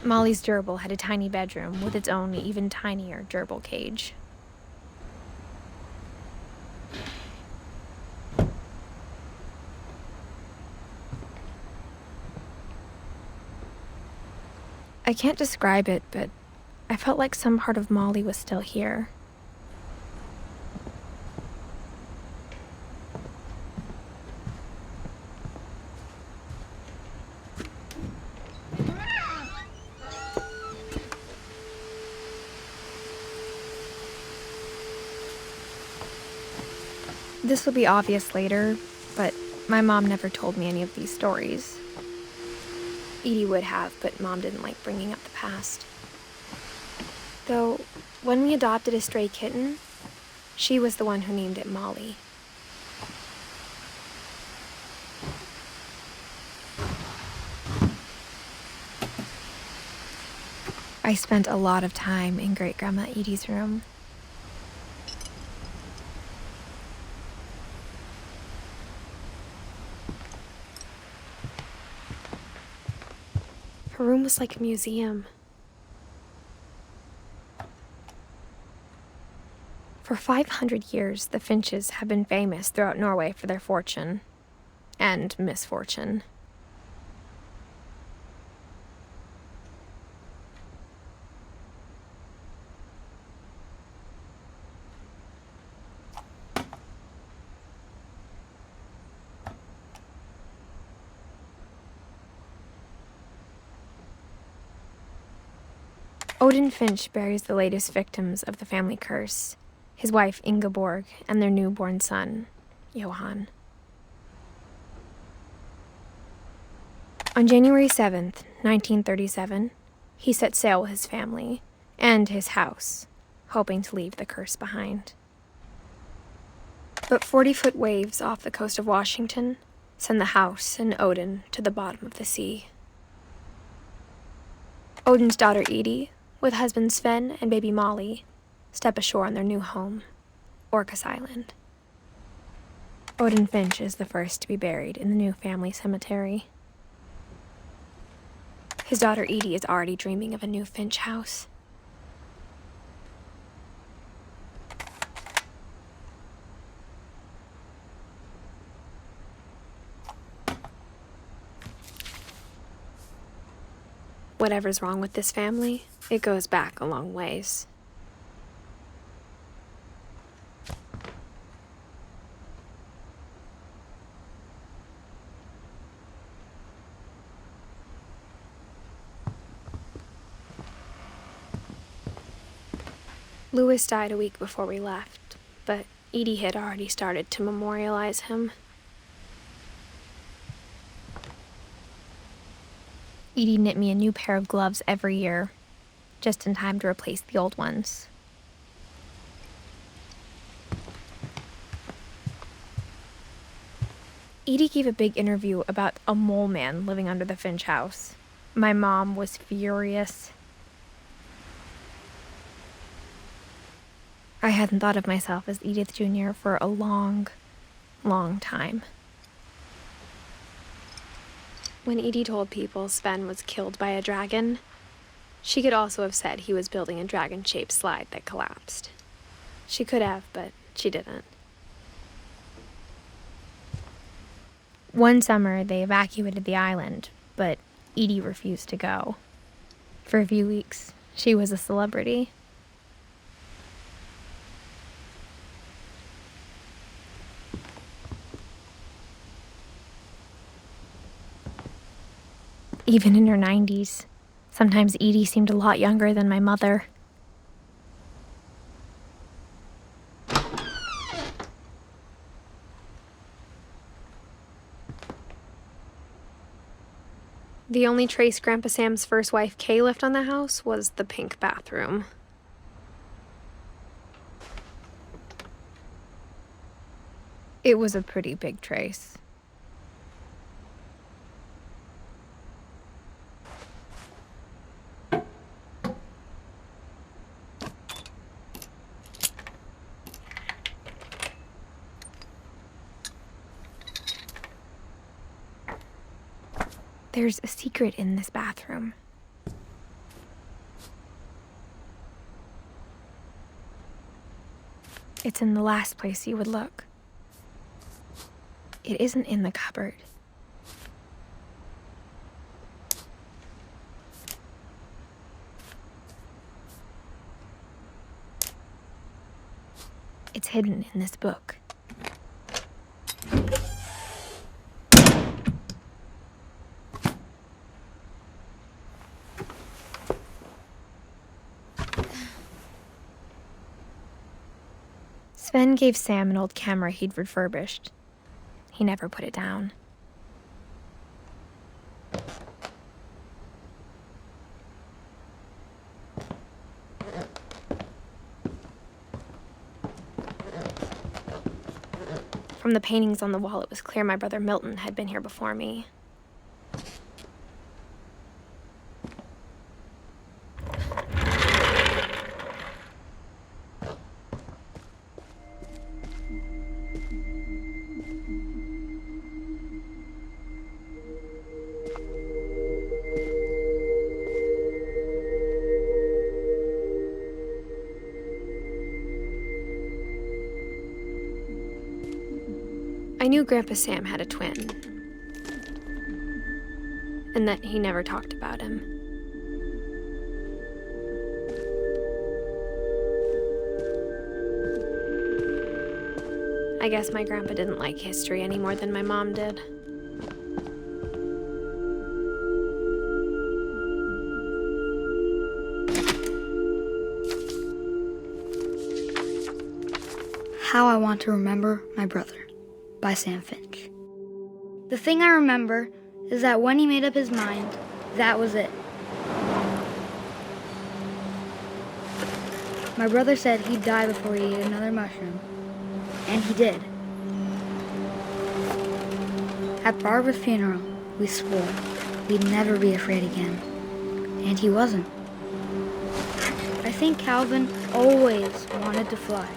Molly's gerbil had a tiny bedroom with its own even tinier gerbil cage. I can't describe it, but I felt like some part of Molly was still here. This will be obvious later, but my mom never told me any of these stories. Edie would have, but Mom didn't like bringing up the past. Though, when we adopted a stray kitten, she was the one who named it Molly. I spent a lot of time in Great-Grandma Edie's room. Her room was like a museum. For 500 years, the Finches have been famous throughout Norway for their fortune and misfortune. Odin Finch buries the latest victims of the family curse, his wife Ingeborg and their newborn son, Johan. On January 7th, 1937, he set sail with his family and his house, hoping to leave the curse behind. But 40-foot waves off the coast of Washington send the house and Odin to the bottom of the sea. Odin's daughter Edie, with husband Sven and baby Molly, step ashore on their new home, Orcas Island. Odin Finch is the first to be buried in the new family cemetery. His daughter Edie is already dreaming of a new Finch house. Whatever's wrong with this family, it goes back a long ways. Louis died a week before we left, but Edie had already started to memorialize him. Edie knit me a new pair of gloves every year, just in time to replace the old ones. Edie gave a big interview about a mole man living under the Finch house. My mom was furious. I hadn't thought of myself as Edith Jr. for a long, long time. When Edie told people Sven was killed by a dragon, she could also have said he was building a dragon-shaped slide that collapsed. She could have, but she didn't. One summer, they evacuated the island, but Edie refused to go. For a few weeks, she was a celebrity. Even in her 90s, sometimes Edie seemed a lot younger than my mother. The only trace Grandpa Sam's first wife, Kay, left on the house was the pink bathroom. It was a pretty big trace. There's a secret in this bathroom. It's in the last place you would look. It isn't in the cupboard. It's hidden in this book. Sven gave Sam an old camera he'd refurbished. He never put it down. From the paintings on the wall, it was clear my brother Milton had been here before me. I knew Grandpa Sam had a twin, and that he never talked about him. I guess my grandpa didn't like history any more than my mom did. How I Want to Remember My Brother by Sam Finch. The thing I remember is that when he made up his mind, that was it. My brother said he'd die before he ate another mushroom, and he did. At Barbara's funeral, we swore we'd never be afraid again, and he wasn't. I think Calvin always wanted to fly.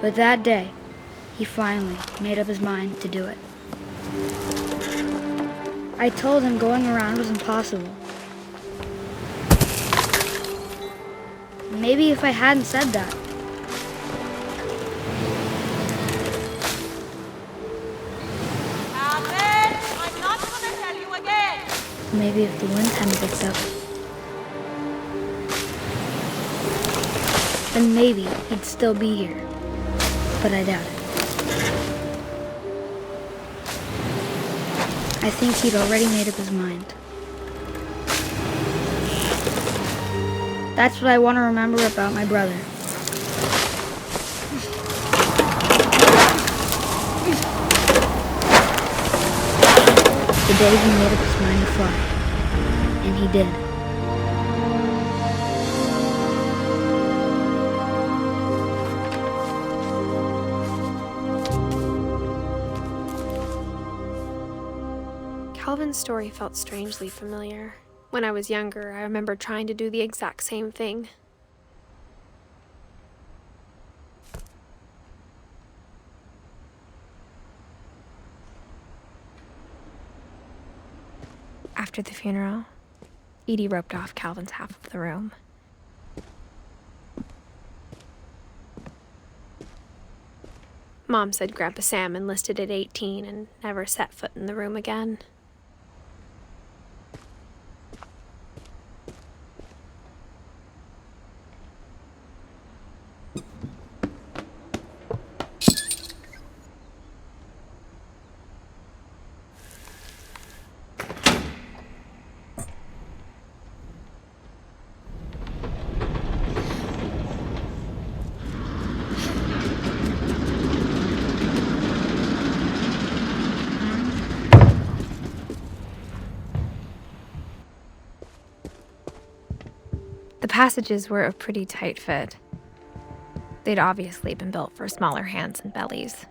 But that day, he finally made up his mind to do it. I told him going around was impossible. Maybe if I hadn't said that. Alvin, I'm not gonna tell you again. Maybe if the wind hadn't picked up. Then maybe he'd still be here. But I doubt it. I think he'd already made up his mind. That's what I want to remember about my brother. The day he made up his mind to fly. And he did. Calvin's story felt strangely familiar. When I was younger, I remember trying to do the exact same thing. After the funeral, Edie roped off Calvin's half of the room. Mom said Grandpa Sam enlisted at 18 and never set foot in the room again. The passages were a pretty tight fit. They'd obviously been built for smaller hands and bellies.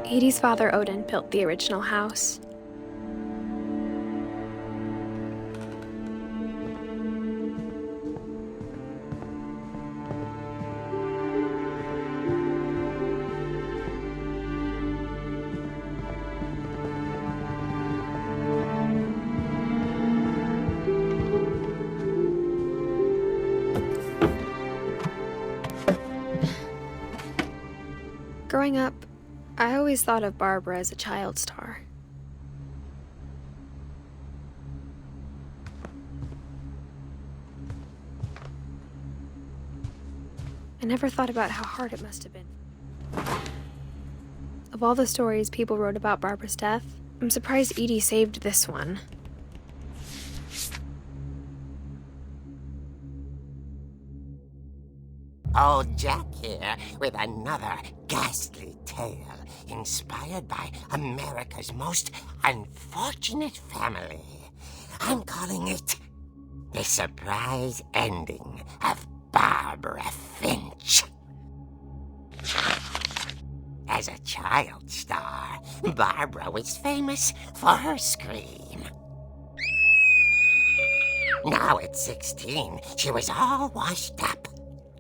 Edie's father, Odin, built the original house. Growing up, I always thought of Barbara as a child star. I never thought about how hard it must have been. Of all the stories people wrote about Barbara's death, I'm surprised Edie saved this one. Old Jack here with another ghastly tale inspired by America's most unfortunate family. I'm calling it The Surprise Ending of Barbara Finch. As a child star, Barbara was famous for her scream. Now at 16, she was all washed up.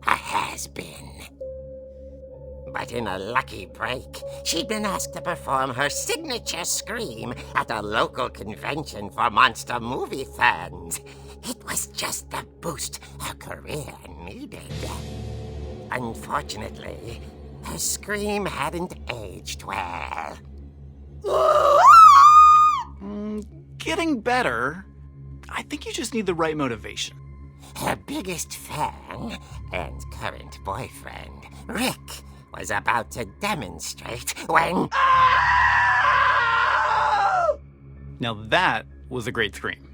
A has-been. But in a lucky break, she'd been asked to perform her signature scream at a local convention for monster movie fans. It was just the boost her career needed. Unfortunately, her scream hadn't aged well. Getting better. I think you just need the right motivation. Her biggest fan and current boyfriend, Rick, was about to demonstrate when... Now that was a great scream.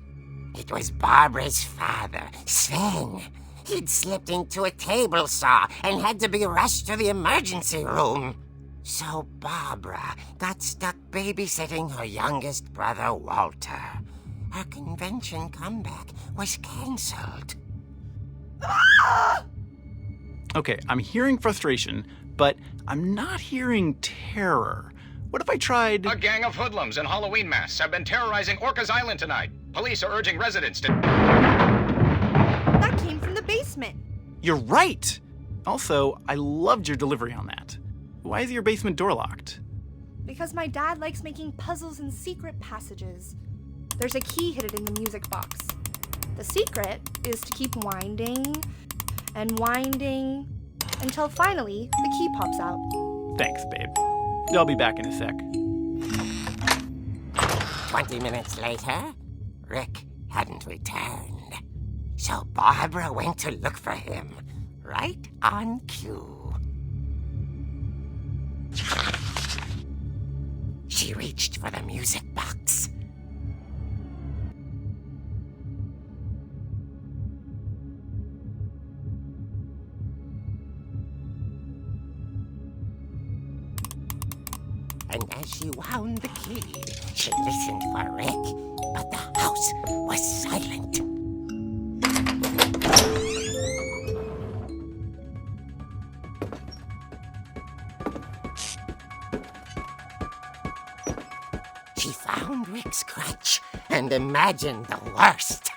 It was Barbara's father, Sven. He'd slipped into a table saw and had to be rushed to the emergency room. So Barbara got stuck babysitting her youngest brother, Walter. Her convention comeback was cancelled. Okay, I'm hearing frustration, but I'm not hearing terror. What if I tried... A gang of hoodlums in Halloween masks have been terrorizing Orcas Island tonight. Police are urging residents to... That came from the basement. You're right! Also, I loved your delivery on that. Why is your basement door locked? Because my dad likes making puzzles and secret passages. There's a key hidden in the music box. The secret is to keep winding and winding until finally the key pops out. Thanks, babe. I'll be back in a sec. 20 minutes later, Rick hadn't returned. So Barbara went to look for him, right on cue. She reached for the music box. And as she wound the key, she listened for Rick, but the house was silent. She found Rick's crutch and imagined the worst.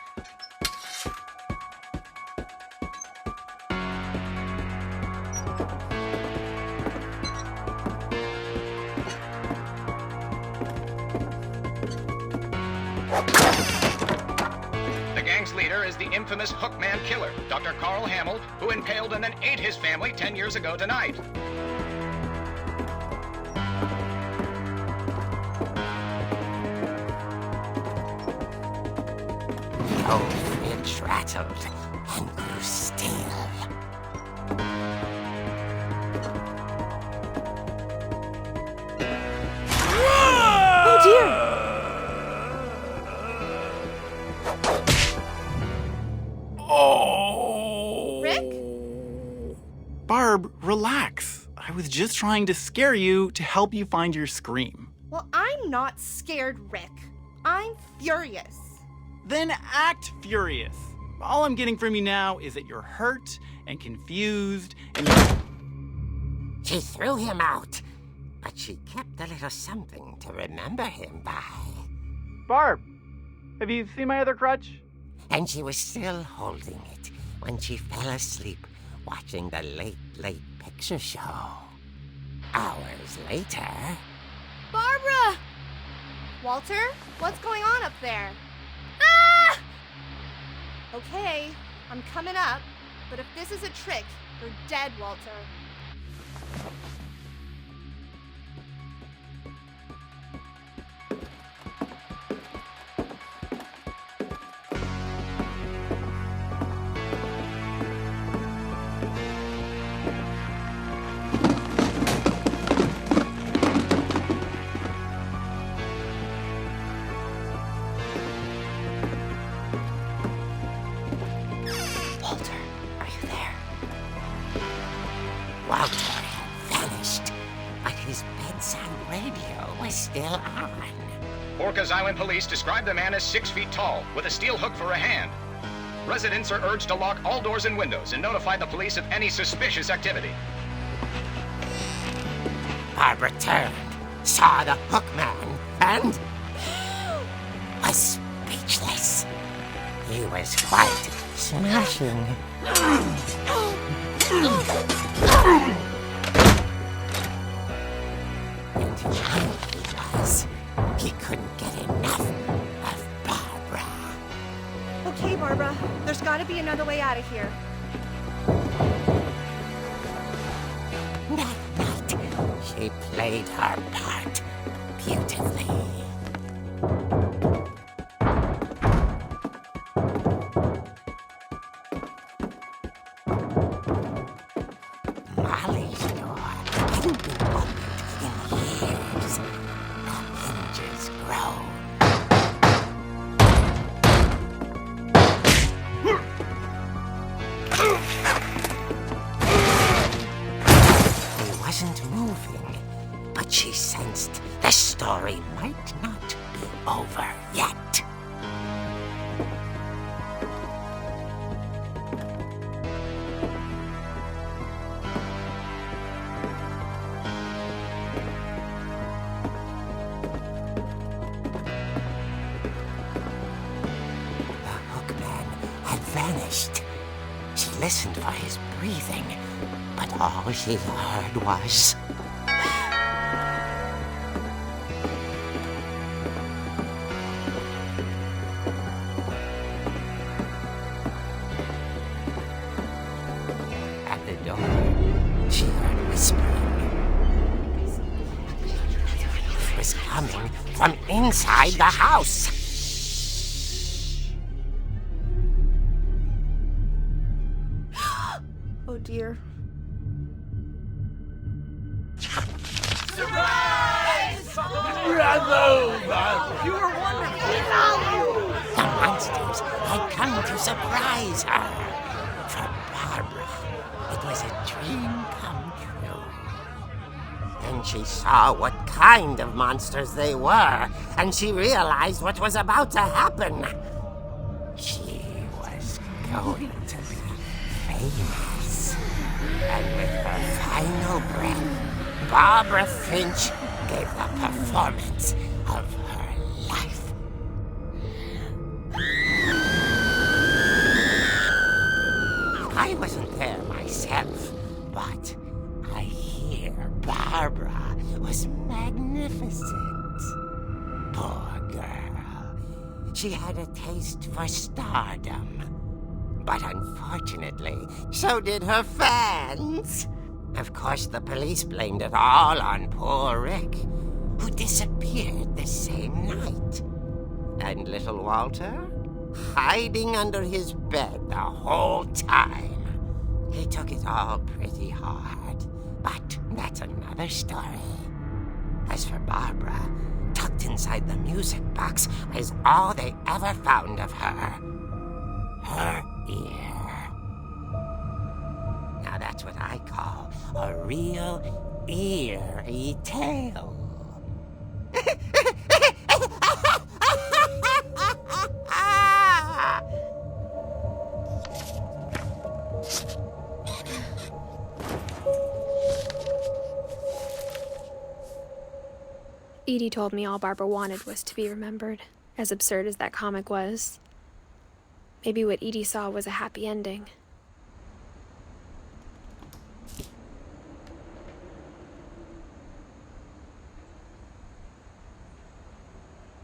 The gang's leader is the infamous Hookman Killer, Dr. Carl Hamill, who impaled and then ate his family 10 years ago tonight. The old fridge rattled and grew still. Oh dear! Oh! Rick? Barb, relax. I was just trying to scare you to help you find your scream. Well, I'm not scared, Rick. I'm furious. Then act furious. All I'm getting from you now is that you're hurt and confused and you're... She threw him out, but she kept a little something to remember him by. Barb, have you seen my other crutch? And she was still holding it when she fell asleep watching the late picture show. Hours later... Barbara! Walter, what's going on up there? Ah! Okay, I'm coming up, but if this is a trick, you're dead, Walter. his bedside radio was still on. Orcas Island police describe the man as 6 feet tall, with a steel hook for a hand. Residents are urged to lock all doors and windows and notify the police of any suspicious activity. Barbara turned, saw the hook man, and was speechless. He was quite smashing. And here he was. He couldn't get enough of Barbara. Okay, Barbara, there's gotta be another way out of here. That night, she played her part beautifully. Molly's door hadn't been opened in years. The hinges groaned. He wasn't moving, but she sensed the story might not be over yet. Vanished. She listened for his breathing, but all she heard was... At the door, she heard whispering. It was coming from inside the house. Oh dear. The monsters had come to surprise her. For Barbara, it was a dream come true. Then she saw what kind of monsters they were, and she realized what was about to happen. She was going to be famous. And with her final breath, Barbara Finch gave the performance of her life. I wasn't there myself, but I hear Barbara was magnificent. Poor girl. She had a taste for stardom. But unfortunately, so did her fans. Of course, the police blamed it all on poor Rick, who disappeared the same night. And little Walter, hiding under his bed the whole time. He took it all pretty hard, but that's another story. As for Barbara, tucked inside the music box was all they ever found of her. Her ear. Now that's what I call a real eerie tale. Edie told me all Barbara wanted was to be remembered, as absurd as that comic was. Maybe what Edie saw was a happy ending.